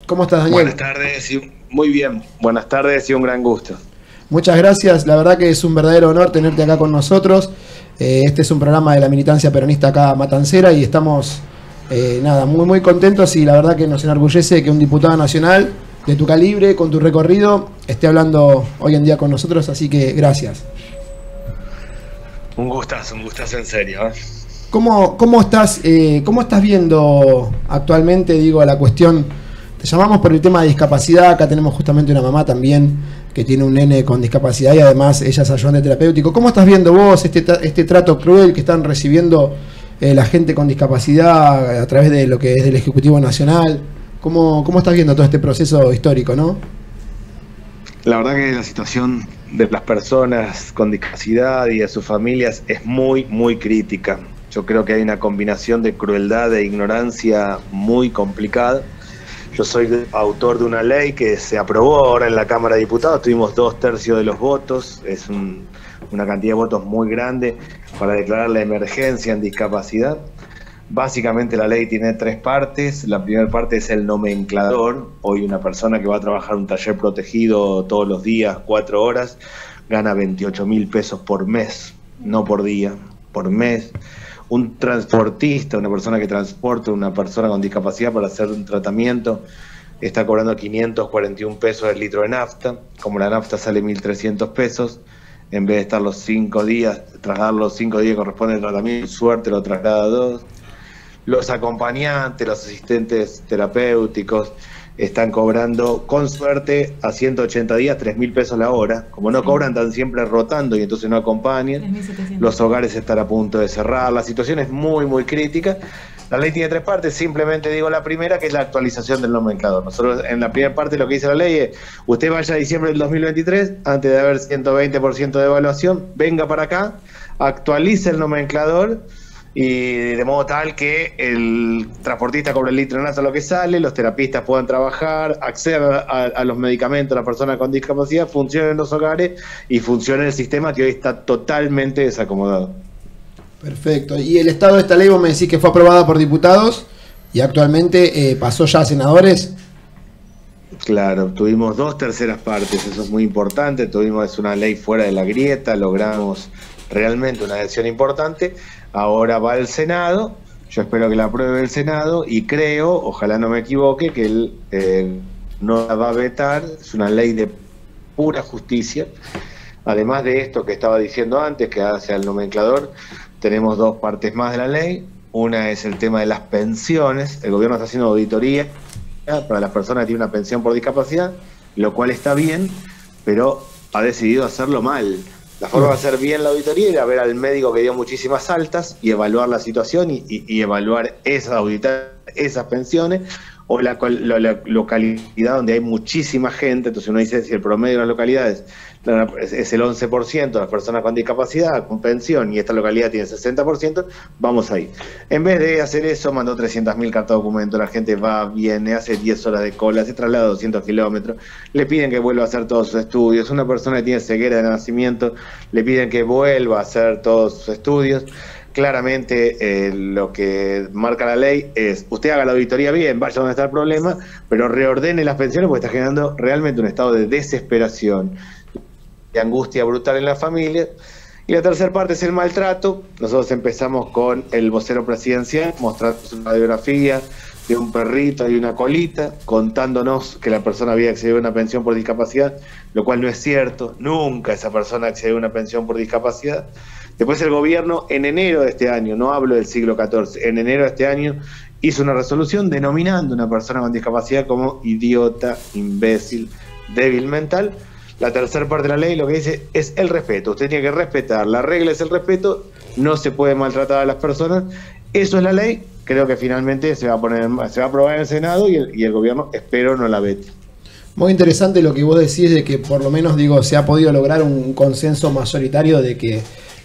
¿Cómo estás, Daniel? Buenas tardes, muy bien. Buenas tardes y un gran gusto. Muchas gracias, la verdad que es un verdadero honor tenerte acá con nosotros. Este es un programa de la militancia peronista acá matancera y estamos muy contentos, y la verdad que nos enorgullece que un diputado nacional de tu calibre, con tu recorrido, esté hablando hoy en día con nosotros, así que gracias. Un gustazo en serio. ¿Cómo estás viendo actualmente, digo, la cuestión? Te llamamos por el tema de discapacidad. Acá tenemos justamente una mamá también que tiene un nene con discapacidad y además ella es ayudante terapéutico. ¿Cómo estás viendo vos este trato cruel que están recibiendo la gente con discapacidad a través de lo que es del Ejecutivo Nacional? ¿Cómo estás viendo todo este proceso histórico, no? La verdad que la situación de las personas con discapacidad y de sus familias es muy crítica. Yo creo que hay una combinación de crueldad e ignorancia muy complicada. Yo soy autor de una ley que se aprobó ahora en la Cámara de Diputados, tuvimos 2/3 de los votos, es una cantidad de votos muy grande para declarar la emergencia en discapacidad. Básicamente la ley tiene 3 partes. La primera parte es el nomenclador. Hoy una persona que va a trabajar en un taller protegido todos los días, 4 horas, gana 28.000 pesos por mes, no por día, por mes. Un transportista, una persona que transporta a una persona con discapacidad para hacer un tratamiento, está cobrando 541 pesos el litro de nafta. Como la nafta sale 1.300 pesos, en vez de estar los 5 días, trasladar los 5 días que corresponde al tratamiento, suerte lo traslada a 2. Los acompañantes, los asistentes terapéuticos están cobrando, con suerte, a 180 días 3.000 pesos la hora. Como no cobran, están siempre rotando y entonces no acompañan. 3.700. Los hogares están a punto de cerrar. La situación es muy crítica. La ley tiene 3 partes. Simplemente digo la primera, que es la actualización del nomenclador. Nosotros en la primera parte lo que dice la ley es: usted vaya a diciembre del 2023, antes de haber 120% de evaluación, venga para acá, actualice el nomenclador, y de modo tal que el transportista cobre el litro de nafta lo que sale, los terapistas puedan trabajar, accedan a los medicamentos a la persona con discapacidad, funcionen los hogares y funcione el sistema que hoy está totalmente desacomodado. Perfecto. Y el estado de esta ley, vos me decís que fue aprobada por diputados y actualmente pasó ya a senadores. Claro, tuvimos 2/3 partes, eso es muy importante. Es una ley fuera de la grieta, logramos realmente una decisión importante. Ahora va al Senado, yo espero que la apruebe el Senado y creo, ojalá no me equivoque, que él no la va a vetar. Es una ley de pura justicia. Además de esto que estaba diciendo antes, que hace al nomenclador, tenemos 2 partes más de la ley. Una es el tema de las pensiones. El gobierno está haciendo auditoría para las personas que tienen una pensión por discapacidad, lo cual está bien, pero ha decidido hacerlo mal. La forma de hacer bien la auditoría era ver al médico que dio muchísimas altas y evaluar la situación y evaluar auditar esas pensiones, o la localidad donde hay muchísima gente. Entonces uno dice, si el promedio de las localidades es el 11% de las personas con discapacidad, con pensión, y esta localidad tiene 60%, vamos ahí. En vez de hacer eso, mandó 300.000 cartas de documentos, la gente va, viene, hace 10 horas de cola, se traslada 200 kilómetros, le piden que vuelva a hacer todos sus estudios. Una persona que tiene ceguera de nacimiento, le piden que vuelva a hacer todos sus estudios. Claramente lo que marca la ley es: usted haga la auditoría bien, vaya donde está el problema, pero reordene las pensiones, porque está generando realmente un estado de desesperación, de angustia brutal en la familia. Y la tercera parte es el maltrato. Nosotros empezamos con el vocero presidencial mostrando una radiografía de un perrito y una colita, contándonos que la persona había accedido a una pensión por discapacidad, lo cual no es cierto. Nunca esa persona accedió a una pensión por discapacidad. Después el gobierno, en enero de este año, no hablo del siglo XIV, en enero de este año hizo una resolución denominando a una persona con discapacidad como idiota, imbécil, débil mental. La tercera parte de la ley lo que dice es el respeto. Usted tiene que respetar, la regla es el respeto, no se puede maltratar a las personas. Eso es la ley. Creo que finalmente se va a aprobar en el Senado y el gobierno, espero, no la vete. Muy interesante lo que vos decís, de que por lo menos, digo, se ha podido lograr un consenso mayoritario de que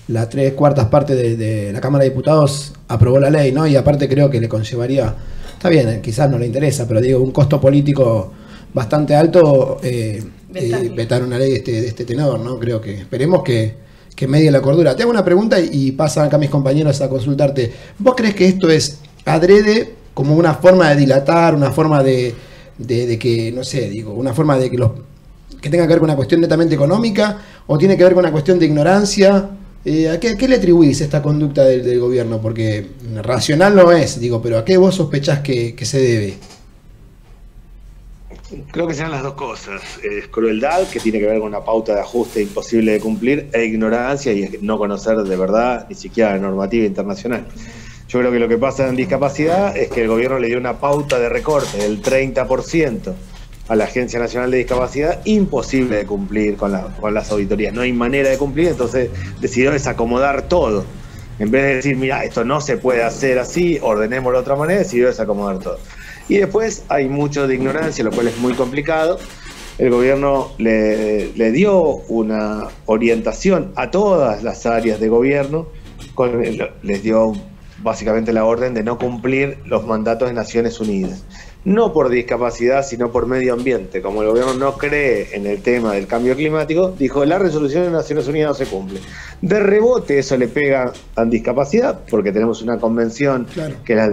las 3/4 partes de la Cámara de Diputados aprobó la ley, ¿no? Y aparte creo que le conllevaría, está bien, quizás no le interesa, pero digo, un costo político bastante alto vetar una ley de este tenor, ¿no? Creo que esperemos que medie la cordura. Te hago una pregunta y pasan acá mis compañeros a consultarte. ¿Vos crees que esto es adrede, como una forma de dilatar, una forma de de que, no sé, digo, una forma de que tenga que ver con una cuestión netamente económica o tiene que ver con una cuestión de ignorancia? ¿A qué le atribuís esta conducta del gobierno? Porque racional no es, digo, pero ¿a qué vos sospechás que se debe? Creo que sean las dos cosas. Es crueldad, que tiene que ver con una pauta de ajuste imposible de cumplir, e ignorancia, y es no conocer de verdad ni siquiera la normativa internacional. Yo creo que lo que pasa en discapacidad es que el gobierno le dio una pauta de recorte del 30% a la Agencia Nacional de Discapacidad, imposible de cumplir con las auditorías. No hay manera de cumplir, entonces decidió desacomodar todo. En vez de decir, mira, esto no se puede hacer así, ordenémoslo de otra manera, decidió desacomodar todo. Y después hay mucho de ignorancia, lo cual es muy complicado. El gobierno le dio una orientación a todas las áreas de gobierno, les dio básicamente la orden de no cumplir los mandatos de Naciones Unidas. No por discapacidad, sino por medio ambiente. Como el gobierno no cree en el tema del cambio climático, dijo, la resolución de Naciones Unidas no se cumple. De rebote eso le pega a discapacidad, porque tenemos una convención, claro, que es la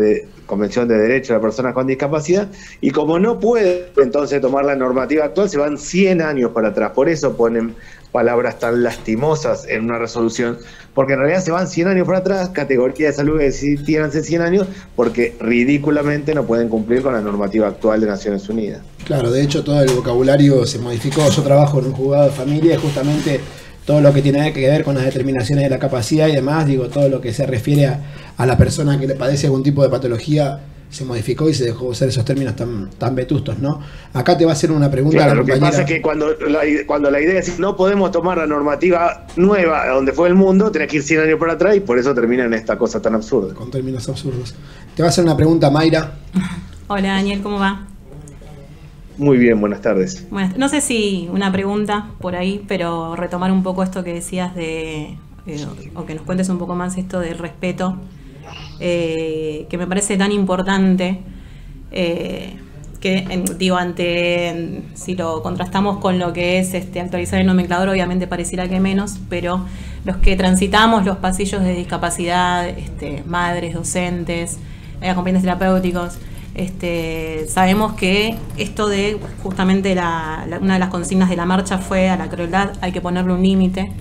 Convención de Derechos de las Personas con Discapacidad, y como no puede entonces tomar la normativa actual, se van 100 años para atrás. Por eso ponen palabras tan lastimosas en una resolución, porque en realidad se van 100 años para atrás, categoría de salud que existían hace 100 años, porque ridículamente no pueden cumplir con la normativa actual de Naciones Unidas. Claro, de hecho todo el vocabulario se modificó. Yo trabajo en un juzgado de familia y justamente todo lo que tiene que ver con las determinaciones de la capacidad y demás, digo, todo lo que se refiere a la persona que le padece algún tipo de patología se modificó y se dejó usar esos términos tan vetustos, ¿no? Acá te va a hacer una pregunta. Claro, lo que pasa es que cuando la idea es no podemos tomar la normativa nueva a donde fue el mundo, tenés que ir 100 años para atrás y por eso termina en esta cosa tan absurda. Con términos absurdos. Te va a hacer una pregunta, Mayra. Hola, Daniel, ¿cómo va? Muy bien, buenas tardes. Bueno, no sé si una pregunta por ahí, pero retomar un poco esto que decías o que nos cuentes un poco más esto del respeto, que me parece tan importante, si lo contrastamos con lo que es actualizar el nomenclador, obviamente pareciera que menos, pero los que transitamos los pasillos de discapacidad, madres, docentes, acompañantes terapéuticos, sabemos que esto de justamente una de las consignas de la marcha fue a la crueldad, hay que ponerle un límite,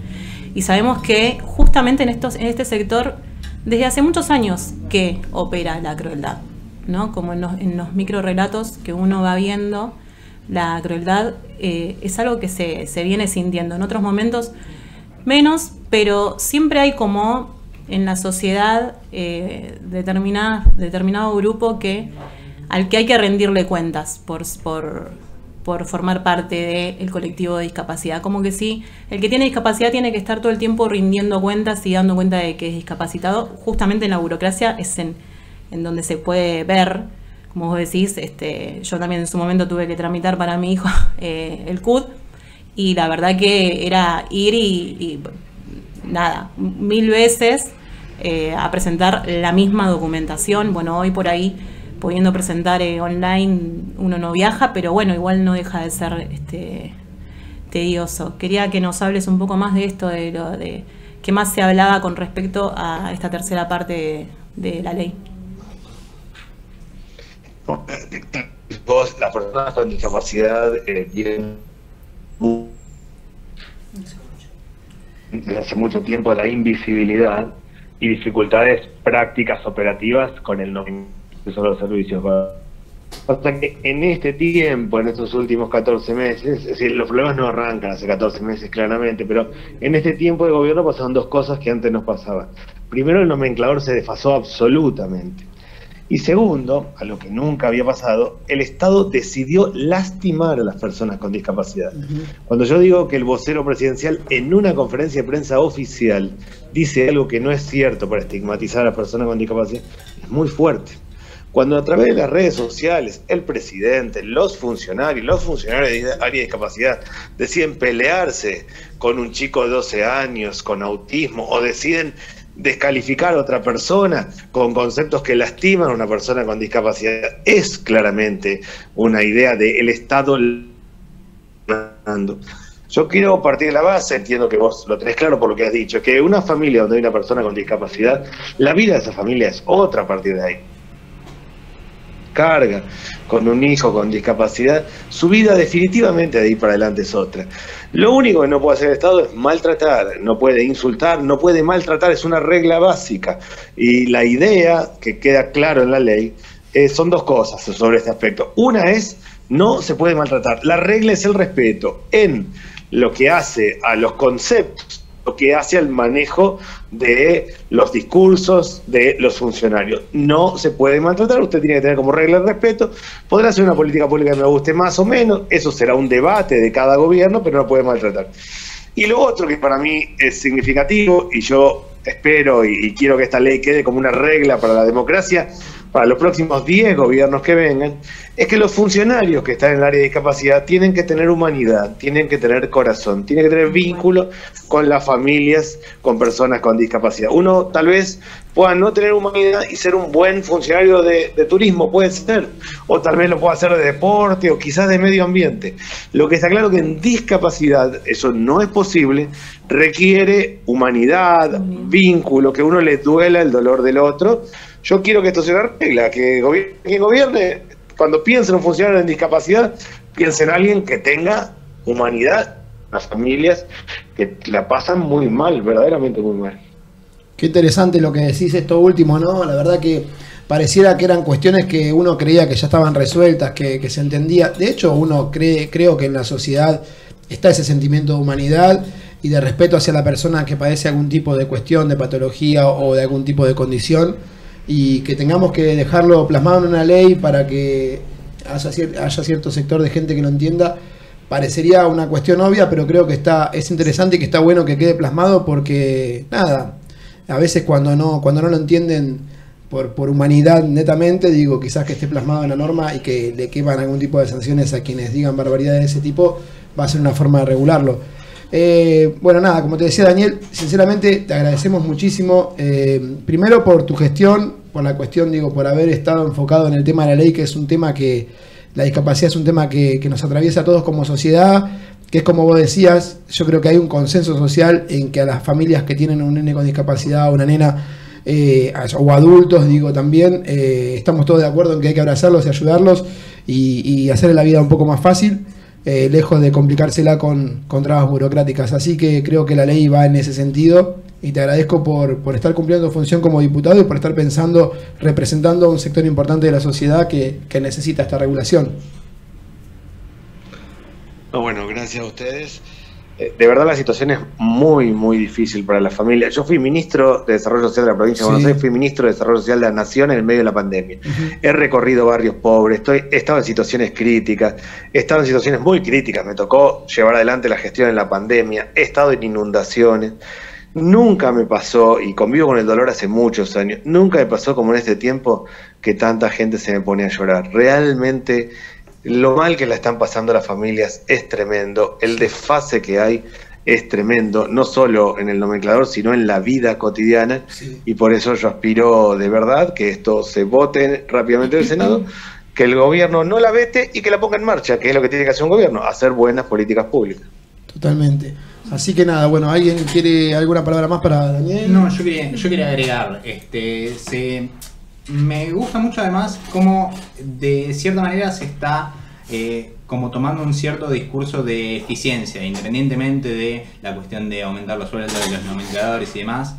y sabemos que justamente en este sector desde hace muchos años que opera la crueldad, ¿no? Como en los microrelatos que uno va viendo, la crueldad es algo que se viene sintiendo. En otros momentos menos, pero siempre hay como en la sociedad determinado grupo al que hay que rendirle cuentas por formar parte del colectivo de discapacidad. Como que sí, el que tiene discapacidad tiene que estar todo el tiempo rindiendo cuentas y dando cuenta de que es discapacitado. Justamente en la burocracia es en donde se puede ver, como vos decís, yo también en su momento tuve que tramitar para mi hijo el CUD, y la verdad que era ir y nada, 1000 veces a presentar la misma documentación. Bueno, hoy por ahí pudiendo presentar online uno no viaja, pero bueno, igual no deja de ser tedioso. Quería que nos hables un poco más de esto, de qué más se hablaba con respecto a esta tercera parte de la ley. Las personas con discapacidad tienen desde hace mucho tiempo la invisibilidad y dificultades prácticas operativas con el nombre de los servicios. Hasta que en este tiempo, en estos últimos 14 meses, es decir, los problemas no arrancan hace 14 meses claramente, pero en este tiempo de gobierno pasaron dos cosas que antes no pasaban. Primero, el nomenclador se desfasó absolutamente. Y segundo, a lo que nunca había pasado, el Estado decidió lastimar a las personas con discapacidad. Cuando yo digo que el vocero presidencial en una conferencia de prensa oficial dice algo que no es cierto para estigmatizar a las personas con discapacidad, es muy fuerte. Cuando a través de las redes sociales el presidente, los funcionarios de área de discapacidad deciden pelearse con un chico de 12 años con autismo o deciden descalificar a otra persona con conceptos que lastiman a una persona con discapacidad, es claramente una idea del Estado. Yo quiero partir de la base, entiendo que vos lo tenés claro por lo que has dicho, que una familia donde hay una persona con discapacidad, la vida de esa familia es otra a partir de ahí. carga con un hijo con discapacidad, su vida definitivamente de ahí para adelante es otra. Lo único que no puede hacer el Estado es maltratar, no puede insultar, no puede maltratar, es una regla básica. Y la idea que queda claro en la ley son dos cosas sobre este aspecto. Una es, no se puede maltratar. La regla es el respeto en lo que hace a los conceptos, lo que hace al manejo de los discursos de los funcionarios. No se puede maltratar, usted tiene que tener como regla el respeto. Podrá ser una política pública que me guste más o menos, eso será un debate de cada gobierno, pero no puede maltratar. Y lo otro que para mí es significativo, y yo espero y quiero que esta ley quede como una regla para la democracia, para los próximos 10 gobiernos que vengan, es que los funcionarios que están en el área de discapacidad tienen que tener humanidad, tienen que tener corazón, tienen que tener vínculo con las familias, con personas con discapacidad. Uno tal vez pueda no tener humanidad y ser un buen funcionario de turismo, puede ser, o tal vez lo pueda hacer de deporte o quizás de medio ambiente. Lo que está claro que en discapacidad eso no es posible, requiere humanidad, vínculo, que uno le duela el dolor del otro. Yo quiero que esto sea una regla, que quien gobierne, cuando piense en un funcionario en discapacidad, piense en alguien que tenga humanidad. Las familias que la pasan muy mal, verdaderamente muy mal. Qué interesante lo que decís esto último, ¿no? La verdad que pareciera que eran cuestiones que uno creía que ya estaban resueltas, que se entendía. De hecho, uno creo que en la sociedad está ese sentimiento de humanidad y de respeto hacia la persona que padece algún tipo de cuestión, de patología o de algún tipo de condición, y que tengamos que dejarlo plasmado en una ley para que haya cierto sector de gente que lo entienda. Parecería una cuestión obvia, pero creo que es interesante y que está bueno que quede plasmado, porque nada, a veces cuando no lo entienden por humanidad netamente, digo, quizás que esté plasmado en la norma y que le quepan algún tipo de sanciones a quienes digan barbaridades de ese tipo, va a ser una forma de regularlo. Bueno, nada, como te decía, Daniel, sinceramente te agradecemos muchísimo, primero por tu gestión, por la cuestión, digo, por haber estado enfocado en el tema de la ley, que es un tema que, la discapacidad es un tema que nos atraviesa a todos como sociedad, que es como vos decías, yo creo que hay un consenso social en que a las familias que tienen un nene con discapacidad o una nena, o adultos, digo, también, estamos todos de acuerdo en que hay que abrazarlos y ayudarlos y hacerle la vida un poco más fácil, lejos de complicársela con trabas burocráticas. Así que creo que la ley va en ese sentido y te agradezco por estar cumpliendo tu función como diputado y por estar pensando, representando a un sector importante de la sociedad que necesita esta regulación. No, bueno, gracias a ustedes. De verdad la situación es muy, muy difícil para la familia. Yo fui ministro de Desarrollo Social de la provincia de Buenos Aires, fui ministro de Desarrollo Social de la Nación en el medio de la pandemia. He recorrido barrios pobres, he estado en situaciones críticas, he estado en situaciones muy críticas, me tocó llevar adelante la gestión en la pandemia, he estado en inundaciones. Nunca me pasó, y convivo con el dolor hace muchos años, nunca me pasó como en este tiempo que tanta gente se me pone a llorar. Realmente lo mal que la están pasando las familias es tremendo, el desfase que hay es tremendo, no solo en el nomenclador, sino en la vida cotidiana, y por eso yo aspiro de verdad que esto se vote rápidamente en el Senado, que el gobierno no la vete y que la ponga en marcha, que es lo que tiene que hacer un gobierno, hacer buenas políticas públicas. Totalmente. Así que nada, bueno, ¿alguien quiere alguna palabra más para Daniel? No, yo quería agregar, me gusta mucho además cómo de cierta manera se está como tomando un cierto discurso de eficiencia, independientemente de la cuestión de aumentar los sueldos de los nomencladores y demás,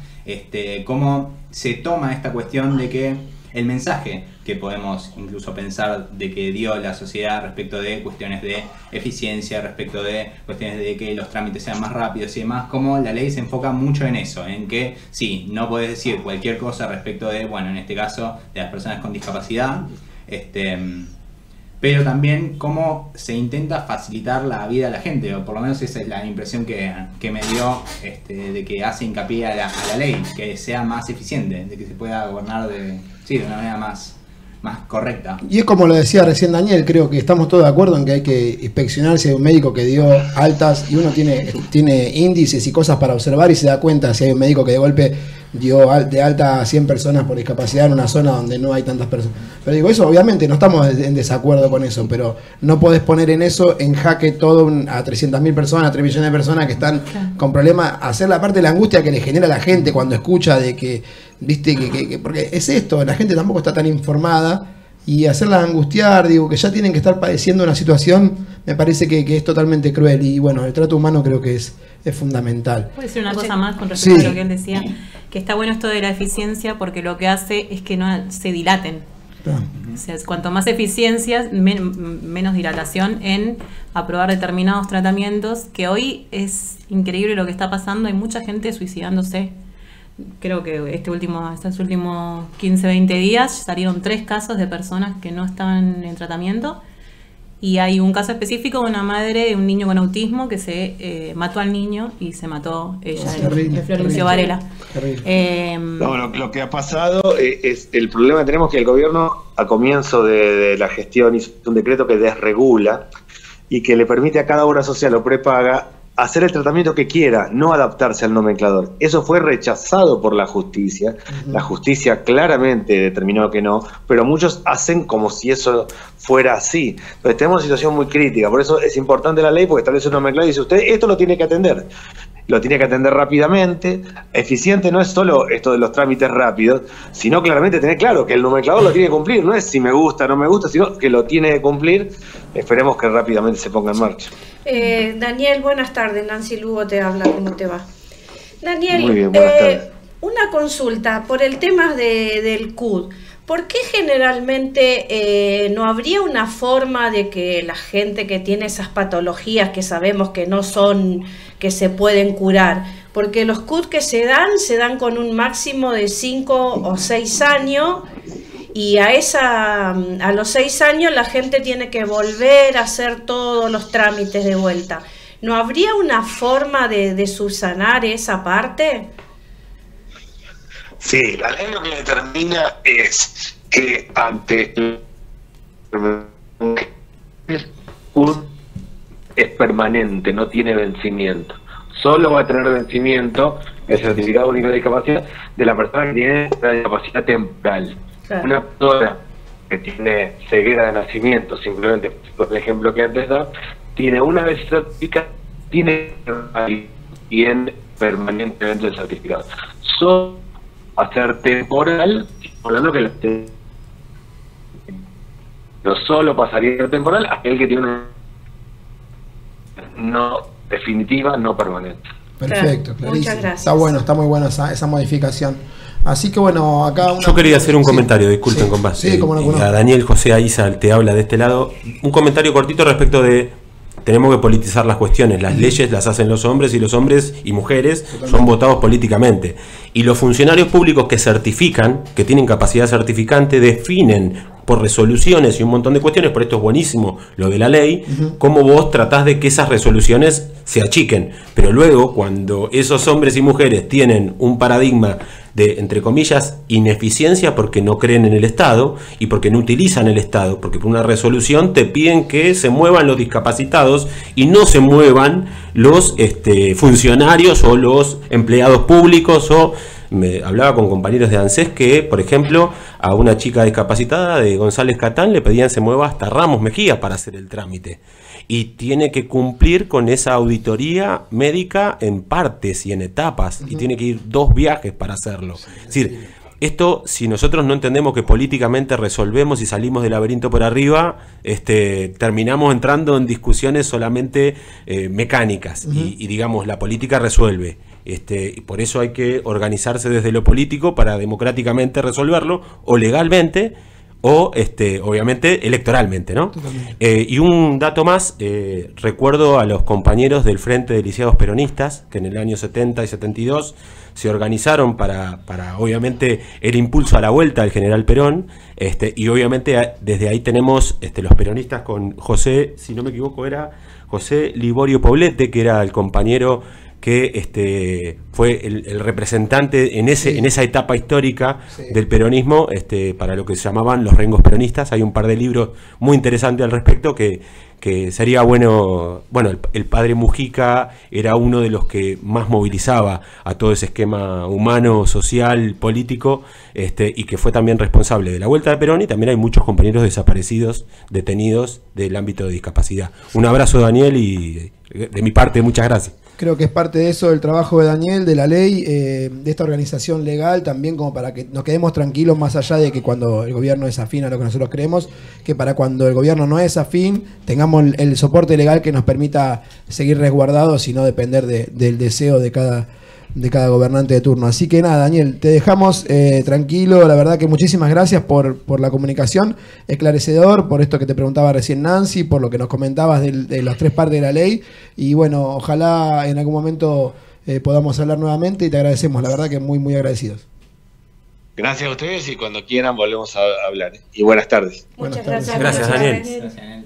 cómo se toma esta cuestión de que el mensaje que podemos incluso pensar de que dio la sociedad respecto de cuestiones de eficiencia, respecto de cuestiones de que los trámites sean más rápidos y demás, como la ley se enfoca mucho en eso, en que sí, no podés decir cualquier cosa respecto de, bueno, en este caso, de las personas con discapacidad, pero también cómo se intenta facilitar la vida a la gente, o por lo menos esa es la impresión que me dio, de que hace hincapié a la ley, que sea más eficiente, de que se pueda gobernar de una manera más correcta. Y es como lo decía recién Daniel, creo que estamos todos de acuerdo en que hay que inspeccionar si hay un médico que dio altas, y uno tiene índices y cosas para observar y se da cuenta si hay un médico que de golpe dio de alta a 100 personas por discapacidad en una zona donde no hay tantas personas. Pero digo, eso obviamente no estamos en desacuerdo con eso, pero no podés poner en eso en jaque todo a 300.000 personas, a 3 millones de personas que están con problemas, hacer la parte de la angustia que le genera a la gente cuando escucha de que, viste, porque es esto, la gente tampoco está tan informada y hacerlas angustiar, digo, que ya tienen que estar padeciendo una situación, me parece que es totalmente cruel. Y bueno, el trato humano creo que es fundamental. Puedo decir una cosa más con respecto Sí. a lo que él decía, que está bueno esto de la eficiencia porque lo que hace es que no se dilaten. Ah, O sea, cuanto más eficiencia, menos dilatación en aprobar determinados tratamientos, que hoy es increíble lo que está pasando, hay mucha gente suicidándose. Creo que estos últimos 15, 20 días salieron 3 casos de personas que no estaban en tratamiento, y hay un caso específico de una madre de un niño con autismo que se mató al niño y se mató ella, Terrible, de Florencio terrible. Varela. terrible. No, lo que ha pasado es el problema que tenemos, que el gobierno a comienzo de la gestión hizo un decreto que desregula y que le permite a cada obra social o prepaga hacer el tratamiento que quiera, no adaptarse al nomenclador. Eso fue rechazado por la justicia. La justicia claramente determinó que no, pero muchos hacen como si eso fuera así. Entonces tenemos una situación muy crítica, por eso es importante la ley, porque establece un nomenclador y dice, usted esto lo tiene que atender. Lo tiene que atender rápidamente. Eficiente no es solo esto de los trámites rápidos, sino claramente tener claro que el nomenclador lo tiene que cumplir. No es si me gusta o no me gusta, sino que lo tiene que cumplir. Esperemos que rápidamente se ponga en marcha. Daniel, buenas tardes. Nancy Lugo te habla. ¿Cómo te va? Daniel, Muy bien, buenas tardes. una consulta por el tema del CUD. ¿Por qué generalmente no habría una forma de que la gente que tiene esas patologías que sabemos que no son, que se pueden curar? Porque los CUD que se dan con un máximo de 5 o 6 años, y a los 6 años la gente tiene que volver a hacer todos los trámites de vuelta. ¿No habría una forma de subsanar esa parte? Sí, la ley lo que determina es que ante es permanente, no tiene vencimiento. Solo va a tener vencimiento el certificado único de discapacidad de la persona que tiene una discapacidad temporal. Claro. Una persona que tiene ceguera de nacimiento, simplemente por el ejemplo que antes da, tiene una vez certificado, tiene permanentemente el certificado. Solo a ser temporal, hablando que no solo pasaría a ser temporal aquel que tiene una no definitiva, no permanente. Perfecto, Claro, clarísimo. muchas gracias. Está bueno, está muy buena esa modificación. Así que bueno, acá... Yo quería hacer un comentario, Sí, disculpen, sí, compas. Sí, cómo no, cómo no. A Daniel José Aiza te habla de este lado. Un comentario cortito respecto de... Tenemos que politizar las cuestiones. Las leyes las hacen los hombres, y los hombres y mujeres son votados políticamente. Y los funcionarios públicos que certifican, que tienen capacidad certificante, definen por resoluciones y un montón de cuestiones, por esto es buenísimo lo de la ley, cómo vos tratás de que esas resoluciones se achiquen. Pero luego, cuando esos hombres y mujeres tienen un paradigma de, entre comillas, ineficiencia porque no creen en el Estado y porque no utilizan el Estado, porque por una resolución te piden que se muevan los discapacitados y no se muevan los funcionarios o los empleados públicos. O me hablaba con compañeros de ANSES que, por ejemplo, a una chica discapacitada de González Catán le pedían se mueva hasta Ramos Mejía para hacer el trámite. Y tiene que cumplir con esa auditoría médica en partes y en etapas, y tiene que ir 2 viajes para hacerlo. Es decir, esto, si nosotros no entendemos que políticamente resolvemos y salimos del laberinto por arriba, terminamos entrando en discusiones solamente mecánicas, y digamos, la política resuelve. Y por eso hay que organizarse desde lo político para democráticamente resolverlo, o legalmente, o obviamente electoralmente, ¿no? Y un dato más, recuerdo a los compañeros del Frente de Lisiados Peronistas, que en el año 70 y 72 se organizaron para obviamente el impulso a la vuelta del general Perón, y obviamente desde ahí tenemos los peronistas con José, si no me equivoco era José Liborio Poblete, que era el compañero que fue el representante en esa etapa histórica del peronismo, para lo que se llamaban los rengos peronistas. Hay un par de libros muy interesantes al respecto que sería bueno. Bueno, el padre Mujica era uno de los que más movilizaba a todo ese esquema humano, social, político, y que fue también responsable de la vuelta de Perón, y también hay muchos compañeros desaparecidos, detenidos del ámbito de discapacidad. Un abrazo, Daniel, y de mi parte, muchas gracias. Creo que es parte de eso el trabajo de Daniel, de la ley, de esta organización legal, también como para que nos quedemos tranquilos, más allá de que cuando el gobierno es afín a lo que nosotros creemos, que para cuando el gobierno no es afín, tengamos el soporte legal que nos permita seguir resguardados y no depender del deseo de cada gobernante de turno. Así que nada, Daniel, te dejamos tranquilo. La verdad que muchísimas gracias por la comunicación, esclarecedor, por esto que te preguntaba recién Nancy, por lo que nos comentabas de las 3 partes de la ley. Y bueno, ojalá en algún momento podamos hablar nuevamente y te agradecemos, la verdad que muy, muy agradecidos. Gracias a ustedes y cuando quieran volvemos a hablar. Y buenas tardes. Muchas Buenas tardes. gracias. Gracias, Daniel. Gracias, Daniel.